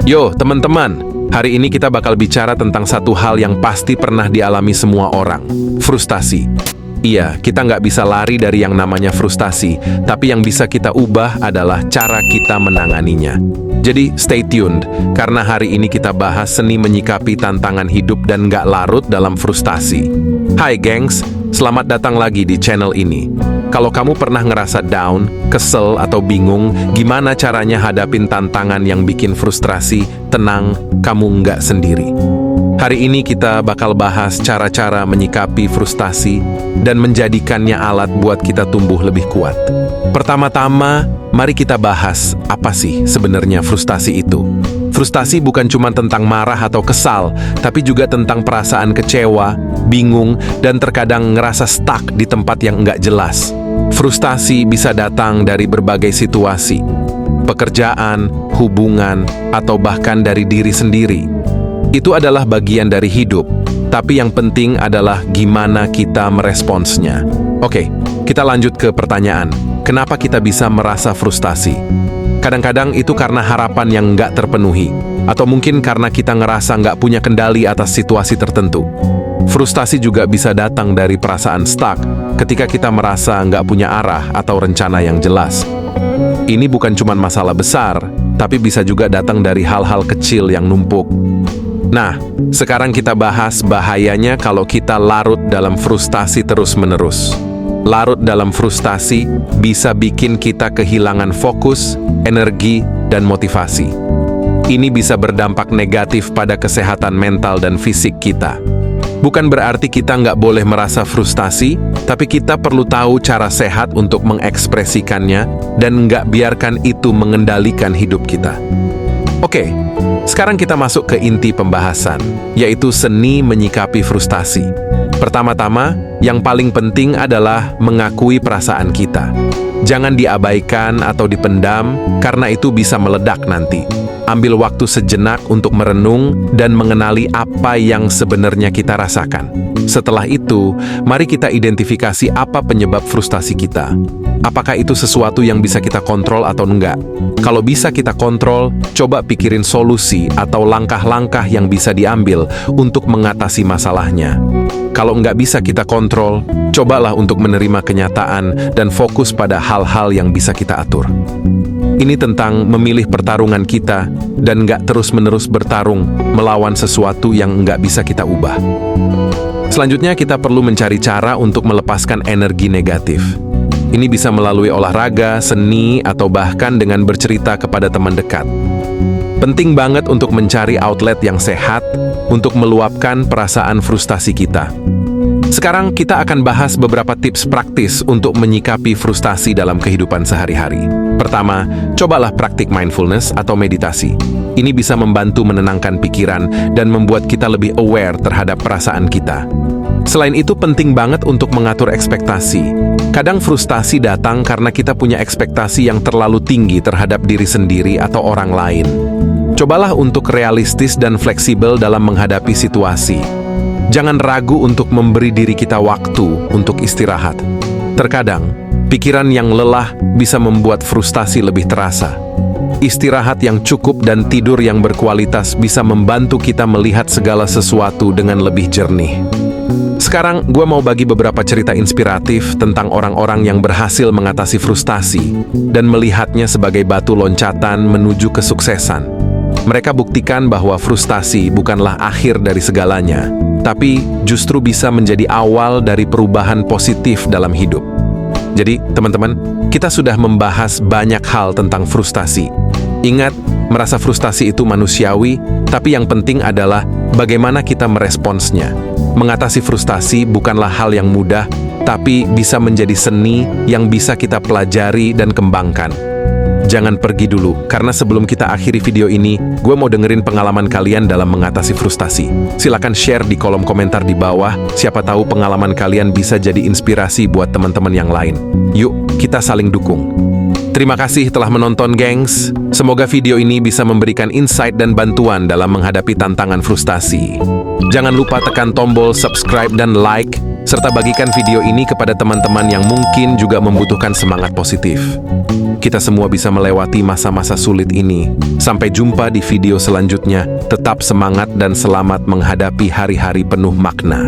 Yo, teman-teman, hari ini kita bakal bicara tentang satu hal yang pasti pernah dialami semua orang, frustasi. Iya, kita nggak bisa lari dari yang namanya frustasi, tapi yang bisa kita ubah adalah cara kita menanganinya. Jadi, stay tuned, karena hari ini kita bahas seni menyikapi tantangan hidup dan nggak larut dalam frustasi. Hai gengs, selamat datang lagi di channel ini. Kalau kamu pernah ngerasa down, kesel, atau bingung gimana caranya hadapin tantangan yang bikin frustrasi, tenang, kamu nggak sendiri. Hari ini kita bakal bahas cara-cara menyikapi frustasi dan menjadikannya alat buat kita tumbuh lebih kuat. Pertama-tama, mari kita bahas apa sih sebenarnya frustasi itu. Frustasi bukan cuma tentang marah atau kesal, tapi juga tentang perasaan kecewa, bingung, dan terkadang ngerasa stuck di tempat yang nggak jelas. Frustasi bisa datang dari berbagai situasi, pekerjaan, hubungan, atau bahkan dari diri sendiri. Itu adalah bagian dari hidup, tapi yang penting adalah gimana kita meresponsnya. Oke, kita lanjut ke pertanyaan. Kenapa kita bisa merasa frustasi? Kadang-kadang itu karena harapan yang nggak terpenuhi, atau mungkin karena kita ngerasa nggak punya kendali atas situasi tertentu. Frustasi juga bisa datang dari perasaan stuck ketika kita merasa nggak punya arah atau rencana yang jelas. Ini bukan cuma masalah besar, tapi bisa juga datang dari hal-hal kecil yang numpuk. Nah, sekarang kita bahas bahayanya kalau kita larut dalam frustasi terus-menerus. Larut dalam frustasi bisa bikin kita kehilangan fokus, energi, dan motivasi. Ini bisa berdampak negatif pada kesehatan mental dan fisik kita. Bukan berarti kita nggak boleh merasa frustasi, tapi kita perlu tahu cara sehat untuk mengekspresikannya dan nggak biarkan itu mengendalikan hidup kita. Oke, sekarang kita masuk ke inti pembahasan, yaitu seni menyikapi frustasi. Pertama-tama, yang paling penting adalah mengakui perasaan kita. Jangan diabaikan atau dipendam, karena itu bisa meledak nanti. Ambil waktu sejenak untuk merenung dan mengenali apa yang sebenarnya kita rasakan. Setelah itu, mari kita identifikasi apa penyebab frustasi kita. Apakah itu sesuatu yang bisa kita kontrol atau enggak? Kalau bisa kita kontrol, coba pikirin solusi atau langkah-langkah yang bisa diambil untuk mengatasi masalahnya. Kalau nggak bisa kita kontrol, cobalah untuk menerima kenyataan dan fokus pada hal-hal yang bisa kita atur. Ini tentang memilih pertarungan kita dan nggak terus-menerus bertarung melawan sesuatu yang nggak bisa kita ubah. Selanjutnya, kita perlu mencari cara untuk melepaskan energi negatif. Ini bisa melalui olahraga, seni, atau bahkan dengan bercerita kepada teman dekat. Penting banget untuk mencari outlet yang sehat untuk meluapkan perasaan frustasi kita. Sekarang kita akan bahas beberapa tips praktis untuk menyikapi frustasi dalam kehidupan sehari-hari. Pertama, cobalah praktik mindfulness atau meditasi. Ini bisa membantu menenangkan pikiran dan membuat kita lebih aware terhadap perasaan kita. Selain itu, penting banget untuk mengatur ekspektasi. Kadang frustasi datang karena kita punya ekspektasi yang terlalu tinggi terhadap diri sendiri atau orang lain. Cobalah untuk realistis dan fleksibel dalam menghadapi situasi. Jangan ragu untuk memberi diri kita waktu untuk istirahat. Terkadang, pikiran yang lelah bisa membuat frustasi lebih terasa. Istirahat yang cukup dan tidur yang berkualitas bisa membantu kita melihat segala sesuatu dengan lebih jernih. Sekarang, gue mau bagi beberapa cerita inspiratif tentang orang-orang yang berhasil mengatasi frustasi dan melihatnya sebagai batu loncatan menuju kesuksesan. Mereka buktikan bahwa frustasi bukanlah akhir dari segalanya, tapi justru bisa menjadi awal dari perubahan positif dalam hidup. Jadi, teman-teman, kita sudah membahas banyak hal tentang frustasi. Ingat, merasa frustasi itu manusiawi, tapi yang penting adalah bagaimana kita meresponsnya. Mengatasi frustasi bukanlah hal yang mudah, tapi bisa menjadi seni yang bisa kita pelajari dan kembangkan. Jangan pergi dulu, karena sebelum kita akhiri video ini, gue mau dengerin pengalaman kalian dalam mengatasi frustasi. Silakan share di kolom komentar di bawah, siapa tahu pengalaman kalian bisa jadi inspirasi buat teman-teman yang lain. Yuk, kita saling dukung. Terima kasih telah menonton, gengs. Semoga video ini bisa memberikan insight dan bantuan dalam menghadapi tantangan frustasi. Jangan lupa tekan tombol subscribe dan like, serta bagikan video ini kepada teman-teman yang mungkin juga membutuhkan semangat positif. Kita semua bisa melewati masa-masa sulit ini. Sampai jumpa di video selanjutnya. Tetap semangat dan selamat menghadapi hari-hari penuh makna.